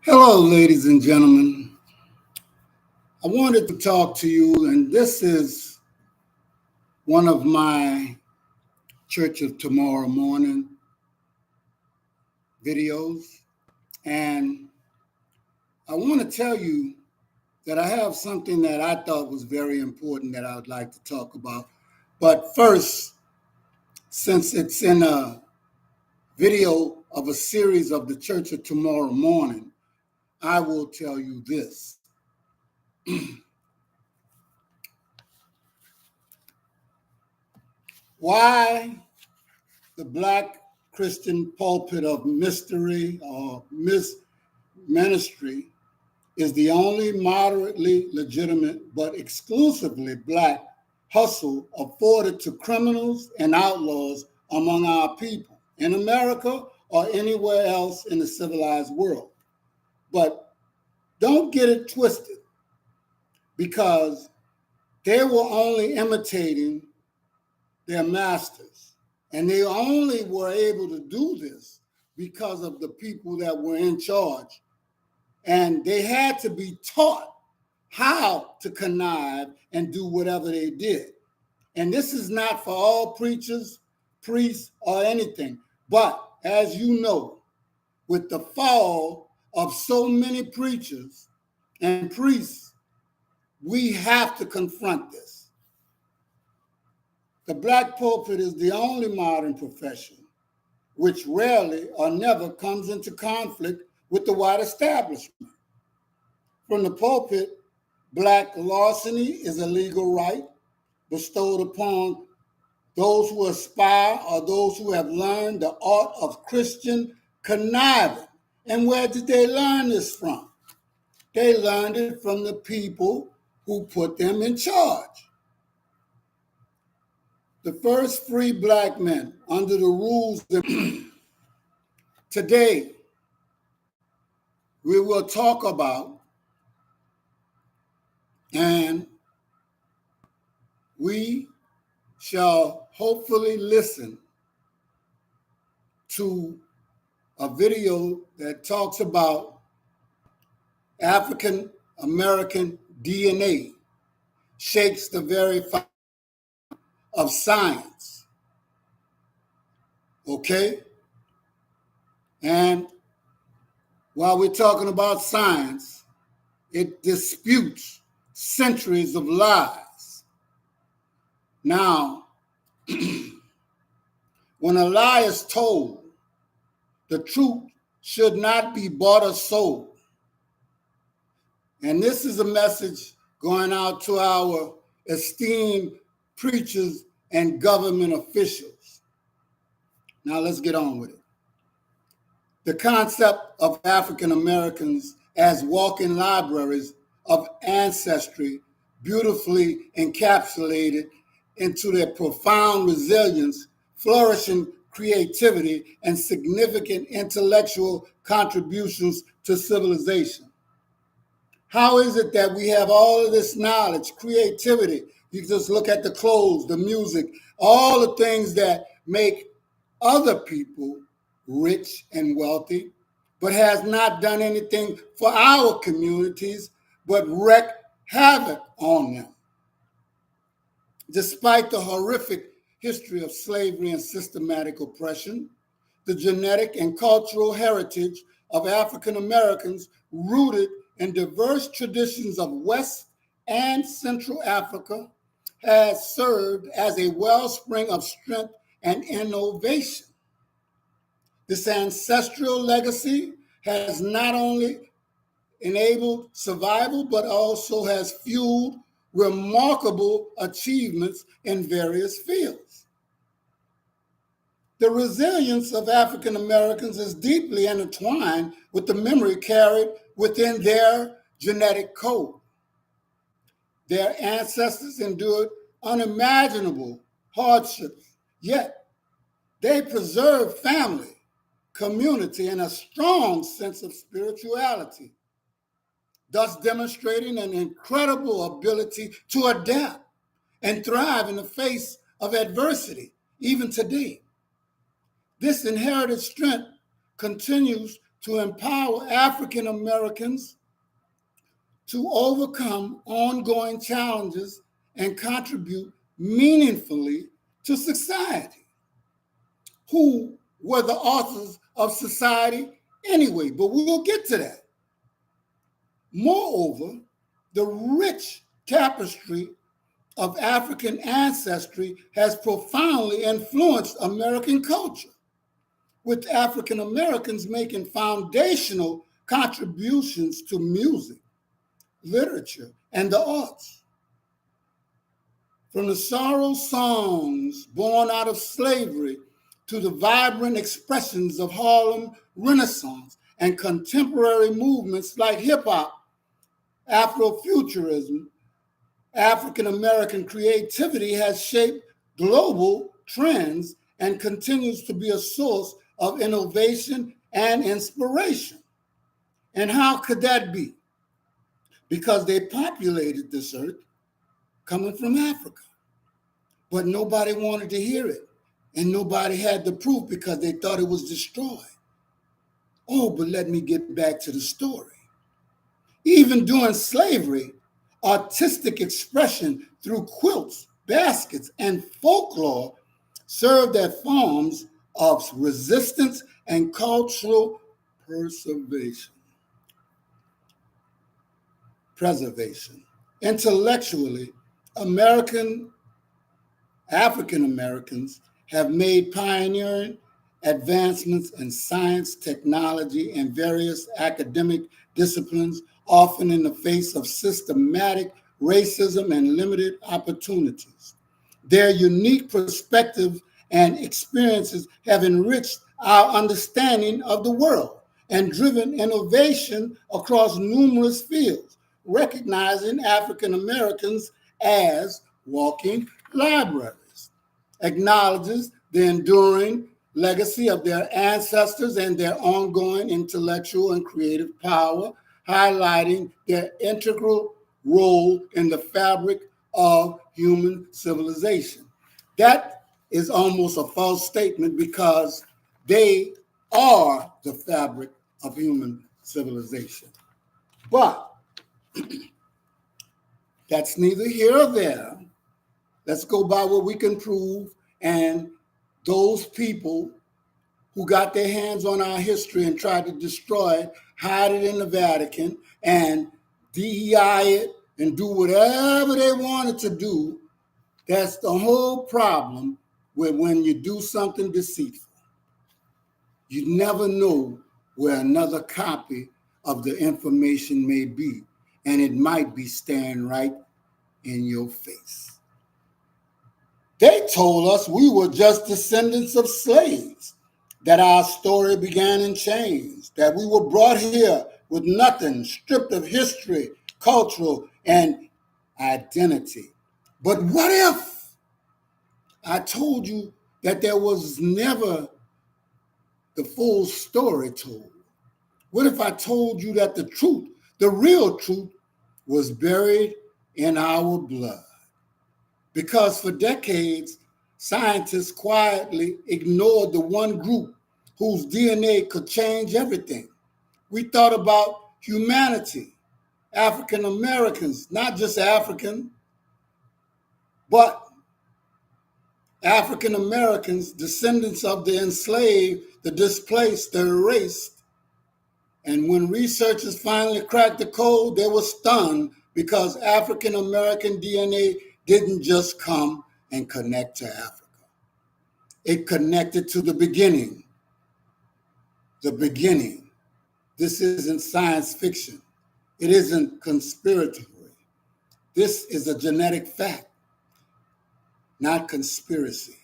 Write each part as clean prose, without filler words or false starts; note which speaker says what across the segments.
Speaker 1: Hello, ladies and gentlemen. I wanted to talk to you, and this is one of my Church of Tomorrow Morning videos. And I want to tell you that I have something that I thought was very important that I would like to talk about. But first, since it's in a video of a series of the Church of Tomorrow Morning, I will tell you this. Why the Black Christian pulpit of mystery or ministry is the only moderately legitimate but exclusively Black hustle afforded to criminals and outlaws among our people in America or anywhere else in the civilized world. But don't get it twisted, because they were only imitating their masters. And they only were able to do this because of the people that were in charge. And they had to be taught how to connive and do whatever they did. And this is not for all preachers, priests, or anything. But as you know, with the fall of so many preachers and priests, we have to confront this. The Black pulpit is the only modern profession which rarely or never comes into conflict with the white establishment. From the pulpit, Black larceny is a legal right bestowed upon those who aspire or those who have learned the art of Christian conniving. And where did they learn this from? They learned it from the people who put them in charge. The first free Black men under the rules today we will talk about, and we shall hopefully listen to a video that talks about African American DNA shakes the very foundation of science. Okay? And while we're talking about science, it disputes centuries of lies. Now, when a lie is told, the truth should not be bought or sold. And this is a message going out to our esteemed preachers and government officials. Now let's get on with it. The concept of African Americans as walking libraries of ancestry, beautifully encapsulated into their profound resilience, flourishing creativity, and significant intellectual contributions to civilization. How is it that we have all of this knowledge, creativity? You just look at the clothes, the music, all the things that make other people rich and wealthy, but has not done anything for our communities, but wreak havoc on them. Despite the horrific history of slavery and systematic oppression, the genetic and cultural heritage of African Americans rooted in diverse traditions of West and Central Africa has served as a wellspring of strength and innovation. This ancestral legacy has not only enabled survival, but also has fueled remarkable achievements in various fields. The resilience of African Americans is deeply intertwined with the memory carried within their genetic code. Their ancestors endured unimaginable hardships, yet they preserved family, community, and a strong sense of spirituality, thus demonstrating an incredible ability to adapt and thrive in the face of adversity, even today. This inherited strength continues to empower African Americans to overcome ongoing challenges and contribute meaningfully to society. Who were the authors of society anyway? But we'll get to that. Moreover, the rich tapestry of African ancestry has profoundly influenced American culture, with African Americans making foundational contributions to music, literature, and the arts. From the sorrow songs born out of slavery to the vibrant expressions of Harlem Renaissance and contemporary movements like hip-hop, Afrofuturism, African American creativity has shaped global trends and continues to be a source of innovation and inspiration. And how could that be? Because they populated this earth coming from Africa. But nobody wanted to hear it. And nobody had the proof because they thought it was destroyed. Oh, but let me get back to the story. Even during slavery, artistic expression through quilts, baskets, and folklore served as forms of resistance and cultural preservation. Intellectually, African Americans have made pioneering advancements in science, technology, and various academic disciplines, often in the face of systematic racism and limited opportunities. Their unique perspective and experiences have enriched our understanding of the world and driven innovation across numerous fields, recognizing African Americans as walking libraries, acknowledges the enduring legacy of their ancestors and their ongoing intellectual and creative power, highlighting their integral role in the fabric of human civilization. That is almost a false statement because they are the fabric of human civilization. But that's neither here or there. Let's go by what we can prove, and those people who got their hands on our history and tried to destroy it, hide it in the Vatican, and DEI it, and do whatever they wanted to do. That's the whole problem with when you do something deceitful. You never know where another copy of the information may be, and it might be staring right in your face. They told us we were just descendants of slaves, that our story began in chains, that we were brought here with nothing, stripped of history, cultural, and identity. But what if I told you that there was never the full story told? What if I told you that the truth, the real truth, was buried in our blood? Because for decades, scientists quietly ignored the one group whose DNA could change everything. We thought about humanity, African Americans, not just African, but African Americans, descendants of the enslaved, the displaced, the erased. And when researchers finally cracked the code, they were stunned because African American DNA didn't just come and connect to Africa. It connected to the beginning. The beginning. This isn't science fiction. It isn't conspiratory. This is a genetic fact, not conspiracy.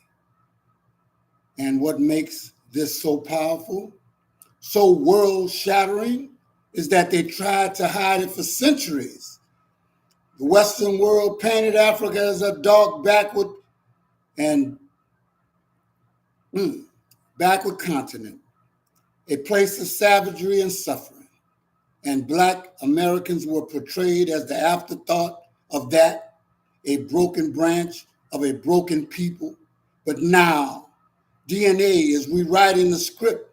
Speaker 1: And what makes this so powerful, so world-shattering, is that they tried to hide it for centuries. The Western world painted Africa as a dark, backward continent, a place of savagery and suffering. And Black Americans were portrayed as the afterthought of that, a broken branch of a broken people. But now, DNA is rewriting the script,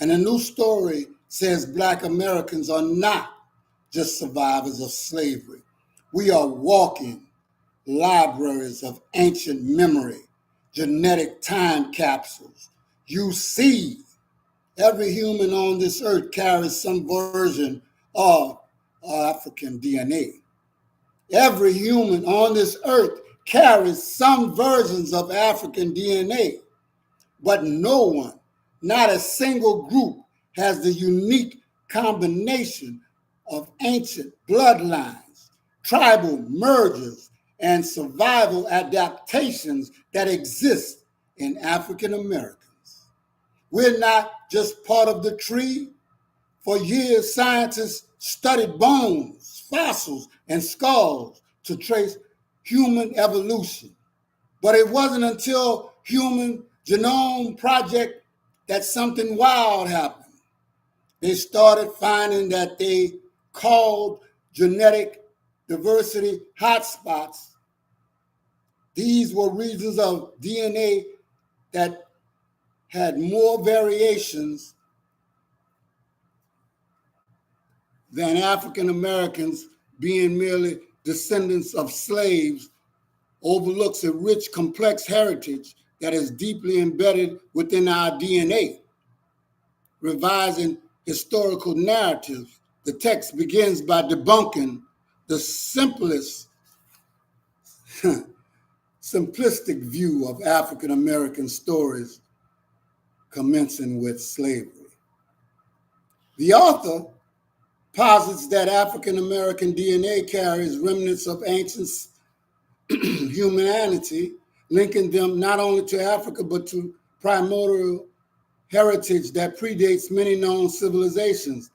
Speaker 1: and a new story says Black Americans are not just survivors of slavery. We are walking libraries of ancient memory, genetic time capsules. You see, every human on this earth carries some version of African DNA. Every human on this earth carries some versions of African DNA, but no one, not a single group, has the unique combination of ancient bloodlines, tribal mergers, and survival adaptations that exist in African Americans. We're not just part of the tree. For years, scientists studied bones, fossils, and skulls to trace human evolution. But it wasn't until Human Genome Project that something wild happened. They started finding that they called genetic diversity hotspots. These were regions of DNA that had more variations than African Americans, being merely descendants of slaves, overlooks a rich, complex heritage that is deeply embedded within our DNA. Revising historical narratives, the text begins by debunking the simplistic view of African American stories commencing with slavery. The author posits that African American DNA carries remnants of ancient humanity, linking them not only to Africa, but to primordial heritage that predates many known civilizations.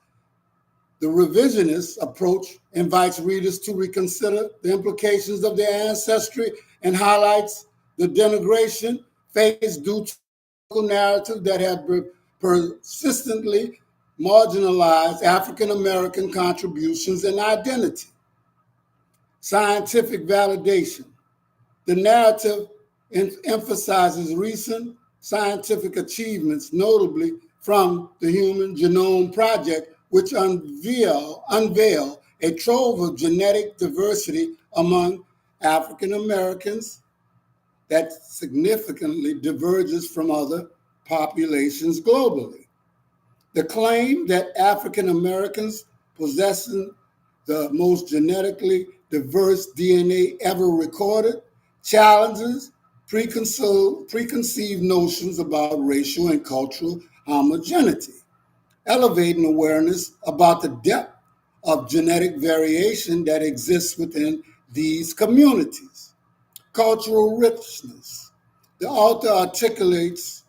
Speaker 1: The revisionist approach invites readers to reconsider the implications of their ancestry and highlights the denigration faced due to local narratives that have persistently marginalized African American contributions and identity. Scientific validation. The narrative emphasizes recent scientific achievements, notably from the Human Genome Project, which unveil a trove of genetic diversity among African Americans that significantly diverges from other populations globally. The claim that African Americans possessing the most genetically diverse DNA ever recorded challenges preconceived notions about racial and cultural homogeneity, elevating awareness about the depth of genetic variation that exists within these communities. Cultural richness. The author articulates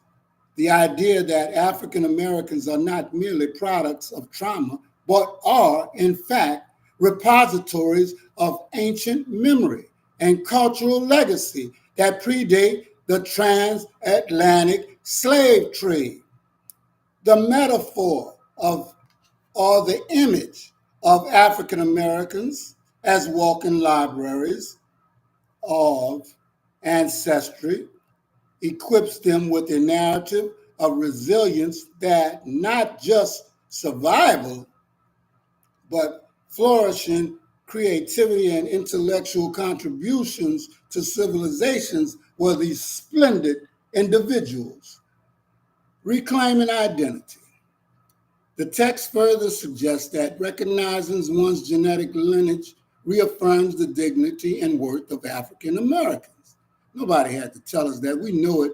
Speaker 1: the idea that African Americans are not merely products of trauma, but are, in fact, repositories of ancient memory and cultural legacy that predate the transatlantic slave trade. The metaphor of, or the image of African Americans as walking libraries of ancestry equips them with a narrative of resilience that not just survival, but flourishing creativity and intellectual contributions to civilizations were these splendid individuals. Reclaiming identity. The text further suggests that recognizing one's genetic lineage reaffirms the dignity and worth of African Americans. Nobody had to tell us that. We know it,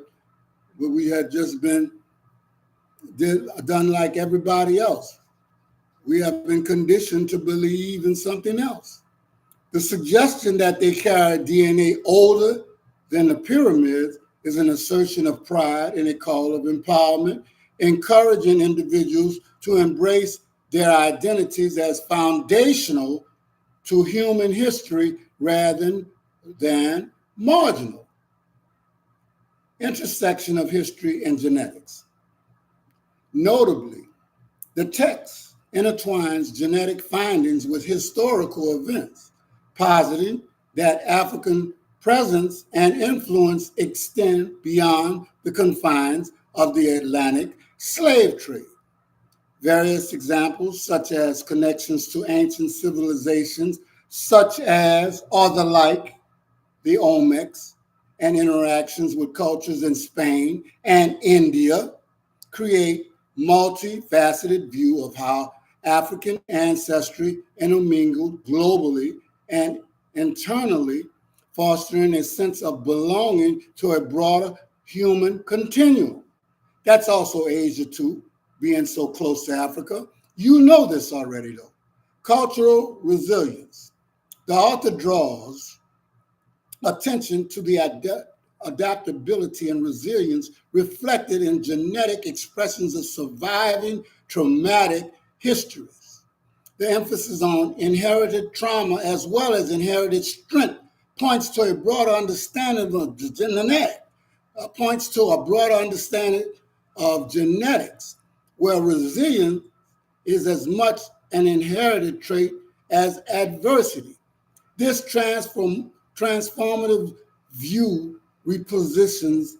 Speaker 1: but we had just been done like everybody else. We have been conditioned to believe in something else. The suggestion that they carry DNA older than the pyramids is an assertion of pride and a call of empowerment, encouraging individuals to embrace their identities as foundational to human history rather than marginal. Intersection of history and genetics. Notably, the text intertwines genetic findings with historical events, positing that African presence and influence extend beyond the confines of the Atlantic slave trade. Various examples, such as connections to ancient civilizations, such as or the like, the Olmecs, and interactions with cultures in Spain and India, create multifaceted view of how African ancestry intermingled globally and internally, fostering a sense of belonging to a broader human continuum. That's also Asia too, being so close to Africa. You know this already though. Cultural resilience. The author draws attention to the adaptability and resilience reflected in genetic expressions of surviving traumatic histories. The emphasis on inherited trauma as well as inherited strength points to a broader understanding of the genetic, points to a broader understanding of genetics, where resilience is as much an inherited trait as adversity. This transformative view repositions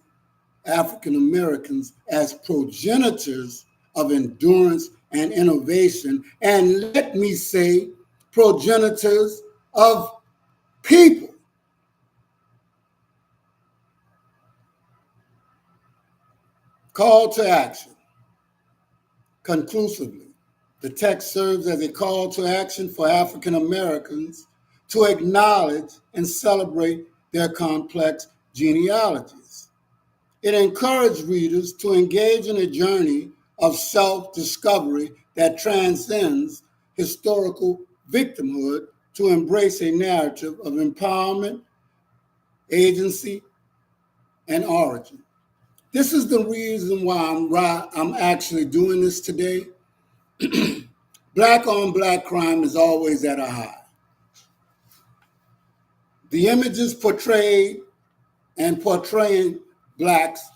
Speaker 1: African Americans as progenitors of endurance and innovation, and let me say, progenitors of people. Call to action. Conclusively, the text serves as a call to action for African Americans to acknowledge and celebrate their complex genealogies. It encouraged readers to engage in a journey of self-discovery that transcends historical victimhood to embrace a narrative of empowerment, agency, and origin. This is the reason why I'm actually doing this today. Black on black crime is always at a high. The images portrayed and portraying blacks,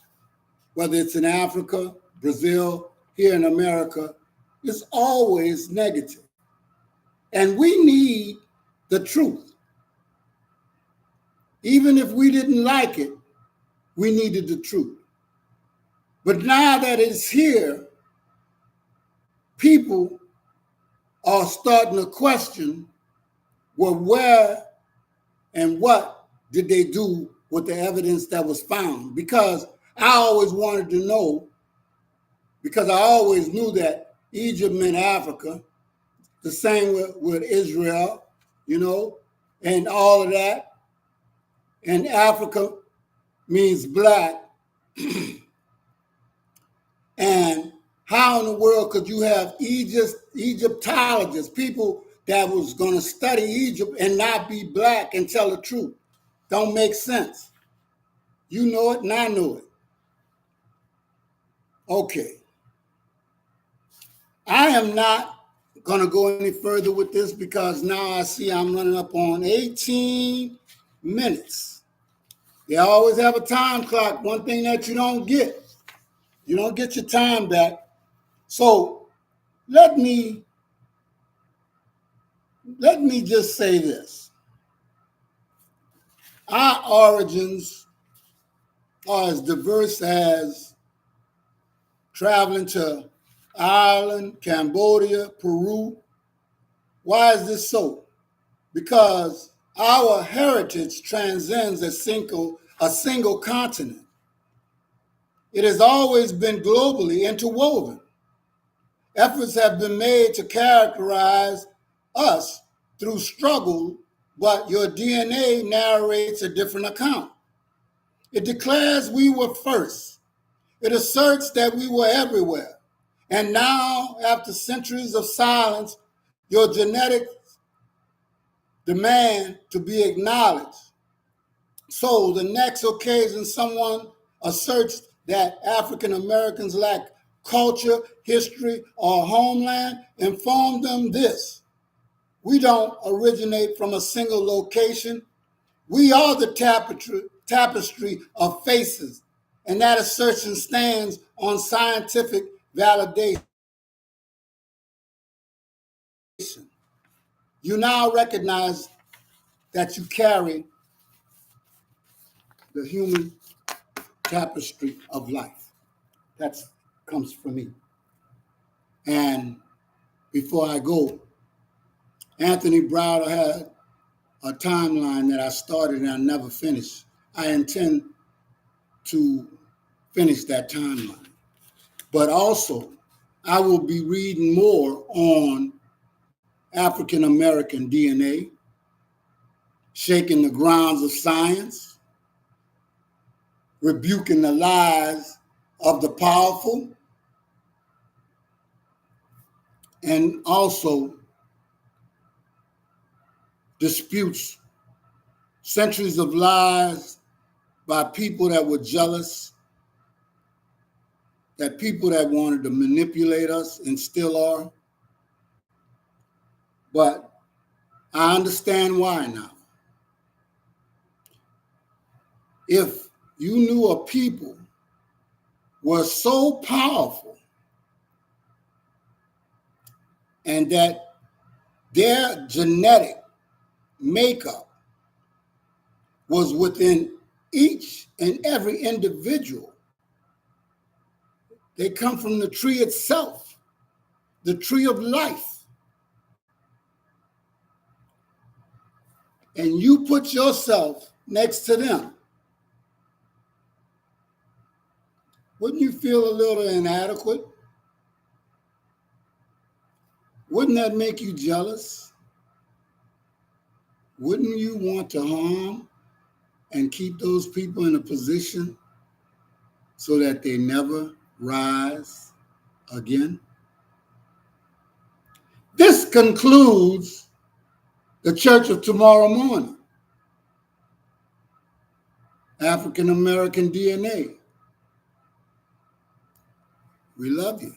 Speaker 1: whether it's in Africa, Brazil, here in America, is always negative. And we need the truth. Even if we didn't like it, we needed the truth. But now that it's here, people are starting to question, well, where and what did they do with the evidence that was found? Because I always wanted to know, because I always knew that Egypt meant Africa, the same with Israel, and all of that. And Africa means black. And how in the world could you have Egyptologists, people that was going to study Egypt and not be black and tell the truth? Don't make sense. You know it and I know it. Okay. I am not going to go any further with this because now I see I'm running up on 18 minutes. They always have a time clock. One thing that you don't get your time back. So let me just say this. Our origins are as diverse as traveling to Ireland, Cambodia, Peru. Why is this so? Because our heritage transcends a single continent. It has always been globally interwoven. Efforts have been made to characterize us through struggle, but your DNA narrates a different account. It declares we were first. It asserts that we were everywhere. And now, after centuries of silence, your genetics demand to be acknowledged. So the next occasion someone asserts that African Americans lack culture, history, or homeland, inform them this: we don't originate from a single location. We are the tapestry of faces, and that assertion stands on scientific validation. You now recognize that you carry the human tapestry of life. That comes from me. And before I go, Anthony Browder had a timeline that I started and I never finished. I intend to finish that timeline. But also, I will be reading more on African American DNA, shaking the grounds of science, rebuking the lies of the powerful, and also disputes centuries of lies by people that were jealous, that people that wanted to manipulate us and still are. But I understand why now. If you knew a people were so powerful and that their genetic makeup was within each and every individual, they come from the tree itself, the tree of life. And you put yourself next to them, wouldn't you feel a little inadequate? Wouldn't that make you jealous? Wouldn't you want to harm and keep those people in a position so that they never rise again? This concludes the Church of Tomorrow Morning, African American DNA. We love you.